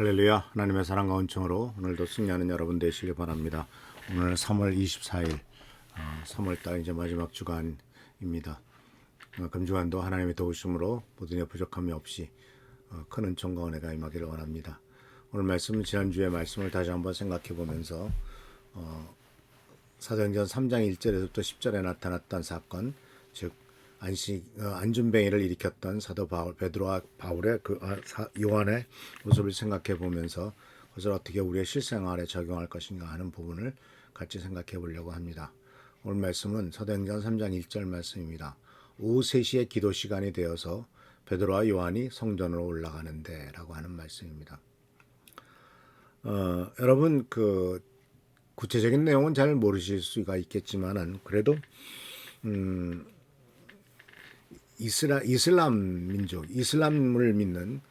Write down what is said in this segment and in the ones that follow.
할렐루야. 하나님의 사랑과 은총으로 오늘도 승리하는 여러분 되시길 바랍니다. 오늘 3월 24일 3월달 이제 마지막 주간입니다. 금주간도 하나님의 도우심으로 모든 일 부족함이 없이 큰 은총과 은혜가 임하기를 원합니다. 오늘 말씀은 지난주의 말씀을 다시 한번 생각해 보면서 사도행전 3장 1절에서부터 10절에 나타났던 사건, 즉 안준뱅이를 일으켰던 사도 베드로와 바울의 요한의 모습을 생각해 보면서 그것을 어떻게 우리의 실생활에 적용할 것인가 하는 부분을 같이 생각해 보려고 합니다. 오늘 말씀은 사도행전 3장 1절 말씀입니다. 오후 3시에 기도 시간이 되어서 베드로와 요한이 성전으로 올라가는데 라고 하는 말씀입니다. 여러분 구체적인 내용은 잘 모르실 수가 있겠지만은 그래도 이슬람 민족, 이슬람을 믿는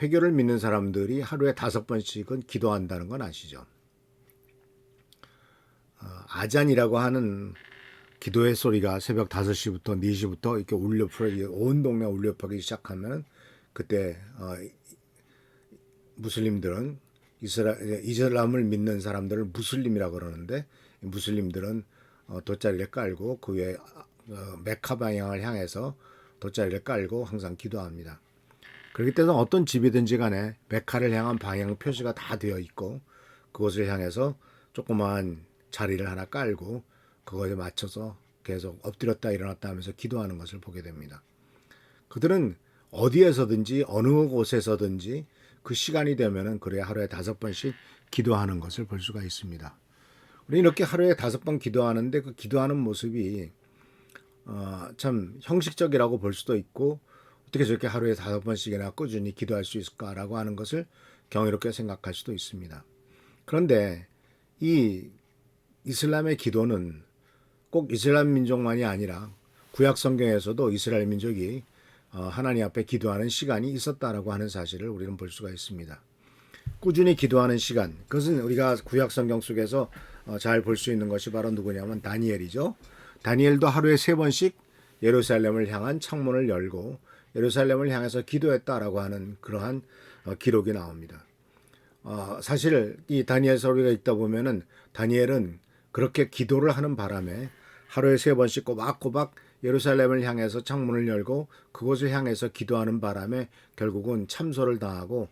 회교를 믿는 사람들이 하루에 5번씩은 기도한다는 건 아시죠? 아잔이라고 하는 기도의 소리가 새벽 5시부터 4시부터 이렇게 울려퍼기 온 동네 울려퍼기 시작하면 그때 무슬림들은 이슬람을 믿는 사람들을 무슬림이라고 그러는데 무슬림들은 돗자리를 깔고 그 위에 메카 방향을 향해서 돗자리를 깔고 항상 기도합니다. 그렇기 때문에 어떤 집이든지 간에 메카를 향한 방향 표시가 다 되어 있고 그것을 향해서 조그마한 자리를 하나 깔고 그거에 맞춰서 계속 엎드렸다 일어났다 하면서 기도하는 것을 보게 됩니다. 그들은 어디에서든지 어느 곳에서든지 그 시간이 되면은 그래야 하루에 5번씩 기도하는 것을 볼 수가 있습니다. 우리 이렇게 하루에 5번 기도하는데 그 기도하는 모습이 참 형식적이라고 볼 수도 있고 어떻게 저렇게 하루에 5번씩이나 꾸준히 기도할 수 있을까라고 하는 것을 경이롭게 생각할 수도 있습니다. 그런데 이 이슬람의 기도는 꼭 이슬람 민족만이 아니라 구약 성경에서도 이스라엘 민족이 하나님 앞에 기도하는 시간이 있었다라고 하는 사실을 우리는 볼 수가 있습니다. 꾸준히 기도하는 시간, 그것은 우리가 구약 성경 속에서 잘 볼 수 있는 것이 바로 누구냐면 다니엘이죠. 다니엘도 하루에 3번씩 예루살렘을 향한 창문을 열고 예루살렘을 향해서 기도했다라고 하는 그러한 기록이 나옵니다. 사실 이 다니엘서 우리가 읽다 보면은 다니엘은 그렇게 기도를 하는 바람에 하루에 3번씩 꼬박꼬박 예루살렘을 향해서 창문을 열고 그곳을 향해서 기도하는 바람에 결국은 참소를 당하고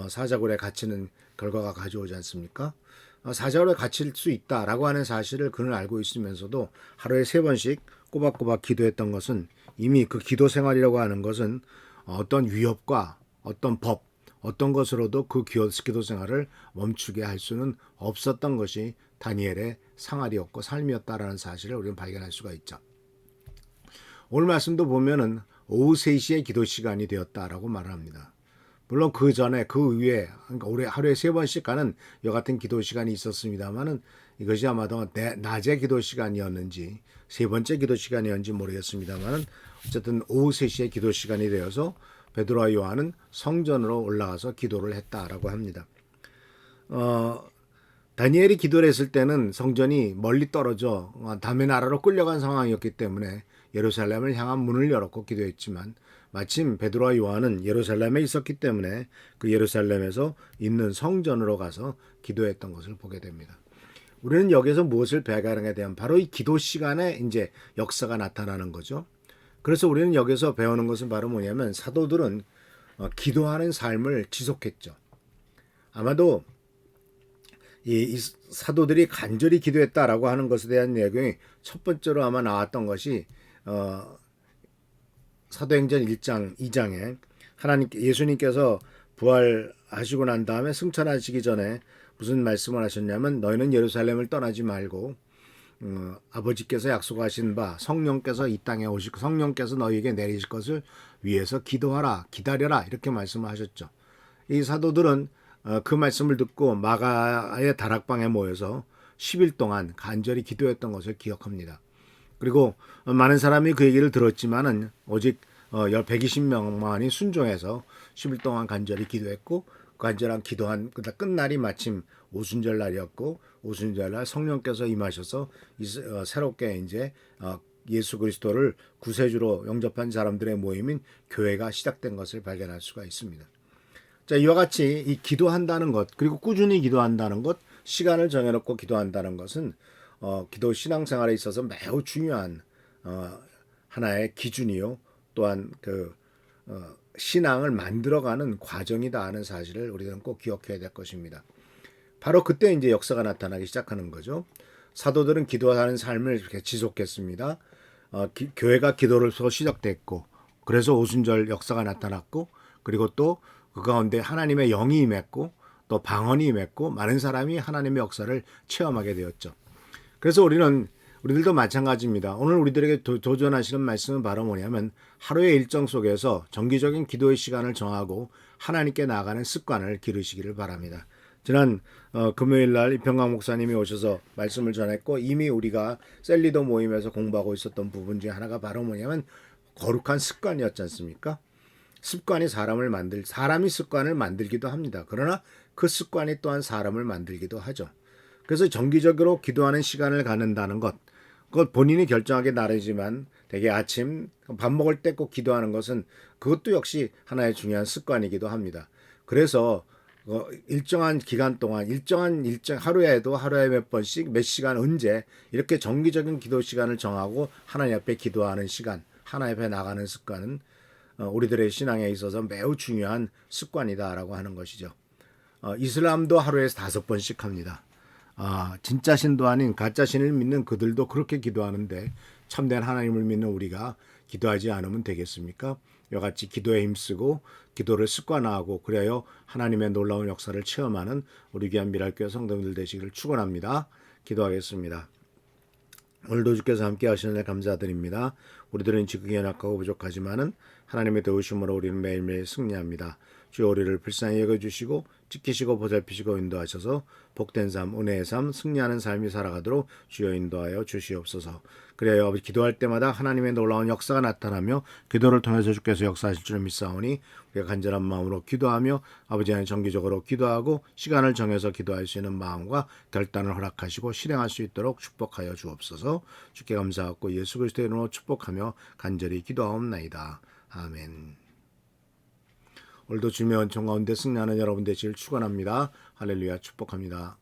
사자굴에 갇히는 결과가 가져오지 않습니까? 사자굴에 갇힐 수 있다라고 하는 사실을 그는 알고 있으면서도 하루에 3번씩 꼬박꼬박 기도했던 것은 이미 그 기도 생활이라고 하는 것은 어떤 위협과 어떤 법, 어떤 것으로도 그 기도 생활을 멈추게 할 수는 없었던 것이 다니엘의 생활이었고 삶이었다라는 사실을 우리는 발견할 수가 있죠. 오늘 말씀도 보면은 오후 3시에 기도 시간이 되었다라고 말을 합니다. 물론 그 전에 그 위에 그러니까 올해 하루에 3번씩 가는 여 같은 기도 시간이 있었습니다만은 이것이 아마도 낮에 기도 시간이었는지 3번째 기도 시간이었는지 모르겠습니다만은 어쨌든 오후 3시에 기도 시간이 되어서 베드로와 요한은 성전으로 올라가서 기도를 했다라고 합니다. 다니엘이 기도를 했을 때는 성전이 멀리 떨어져 남의 나라로 끌려간 상황이었기 때문에 예루살렘을 향한 문을 열었고 기도했지만 마침 베드로와 요한은 예루살렘에 있었기 때문에 그 예루살렘에서 있는 성전으로 가서 기도했던 것을 보게 됩니다. 우리는 여기서 무엇을 배가하게 되면 바로 이 기도 시간에 이제 역사가 나타나는 거죠. 그래서 우리는 여기서 배우는 것은 바로 뭐냐면 사도들은 기도하는 삶을 지속했죠. 아마도 이 사도들이 간절히 기도했다라고 하는 것에 대한 내용이 첫 번째로 아마 나왔던 것이 사도행전 1장 2장에 예수님께서 부활하시고 난 다음에 승천하시기 전에 무슨 말씀을 하셨냐면 너희는 예루살렘을 떠나지 말고 아버지께서 약속하신 바 성령께서 이 땅에 오시고 성령께서 너희에게 내리실 것을 위해서 기도하라 기다려라 이렇게 말씀을 하셨죠. 이 사도들은 그 말씀을 듣고 마가의 다락방에 모여서 10일 동안 간절히 기도했던 것을 기억합니다. 그리고 많은 사람이 그 얘기를 들었지만은 오직 120명만이 순종해서 10일 동안 간절히 기도했고 간절한 기도한 끝날이 마침 오순절 날이었고 오순절 날 성령께서 임하셔서 새롭게 이제 예수 그리스도를 구세주로 영접한 사람들의 모임인 교회가 시작된 것을 발견할 수가 있습니다. 자, 이와 같이 이 기도한다는 것, 그리고 꾸준히 기도한다는 것, 시간을 정해놓고 기도한다는 것은 기도 신앙생활에 있어서 매우 중요한 하나의 기준이요. 또한 신앙을 만들어가는 과정이다 하는 사실을 우리는 꼭 기억해야 될 것입니다. 바로 그때 이제 역사가 나타나기 시작하는 거죠. 사도들은 기도하는 삶을 이렇게 지속했습니다. 교회가 기도로서 시작됐고, 그래서 오순절 역사가 나타났고, 그리고 또 그 가운데 하나님의 영이 임했고, 또 방언이 임했고, 많은 사람이 하나님의 역사를 체험하게 되었죠. 그래서 우리들도 마찬가지입니다. 오늘 우리들에게 도전하시는 말씀은 바로 뭐냐면 하루의 일정 속에서 정기적인 기도의 시간을 정하고 하나님께 나아가는 습관을 기르시기를 바랍니다. 지난 금요일 날 이평강 목사님이 오셔서 말씀을 전했고 이미 우리가 셀리더 모임에서 공부하고 있었던 부분 중에 하나가 바로 뭐냐면 거룩한 습관이었지 않습니까? 습관이 사람이 습관을 만들기도 합니다. 그러나 그 습관이 또한 사람을 만들기도 하죠. 그래서 정기적으로 기도하는 시간을 갖는다는 것, 그것 본인이 결정하기 나름이지만 대개 아침 밥 먹을 때 꼭 기도하는 것은 그것도 역시 하나의 중요한 습관이기도 합니다. 그래서 일정한 기간 동안 일정 하루에도 하루에 몇 번씩 몇 시간 언제 이렇게 정기적인 기도 시간을 정하고 하나님 앞에 기도하는 시간, 하나님 앞에 나가는 습관은 우리들의 신앙에 있어서 매우 중요한 습관이다라고 하는 것이죠. 이슬람도 하루에 5번씩 합니다. 진짜 신도 아닌 가짜 신을 믿는 그들도 그렇게 기도하는데 참된 하나님을 믿는 우리가 기도하지 않으면 되겠습니까? 이와 같이 기도에 힘쓰고 기도를 습관화하고 그래야 하나님의 놀라운 역사를 체험하는 우리 귀한 미랄교회 성도님들 되시기를 축원합니다. 기도하겠습니다. 오늘도 주께서 함께 하시는 데 감사드립니다. 우리들은 지극히 연약하고 부족하지만은 하나님의 도우심으로 우리는 매일매일 승리합니다. 주여 우리를 불쌍히 여겨주시고 지키시고 보살피시고 인도하셔서 복된 삶, 은혜의 삶, 승리하는 삶이 살아가도록 주여 인도하여 주시옵소서. 그래야 아버지 기도할 때마다 하나님의 놀라운 역사가 나타나며 기도를 통해서 주께서 역사하실 줄 믿사오니 우리가 간절한 마음으로 기도하며 아버지 하나님 정기적으로 기도하고 시간을 정해서 기도할 수 있는 마음과 결단을 허락하시고 실행할 수 있도록 축복하여 주옵소서. 주께 감사하고 예수 그리스도의 이름으로 축복하며 간절히 기도하옵나이다. 아멘. 오늘도 주님의 은총 가운데 승리하는 여러분 되시길 축원합니다. 할렐루야 축복합니다.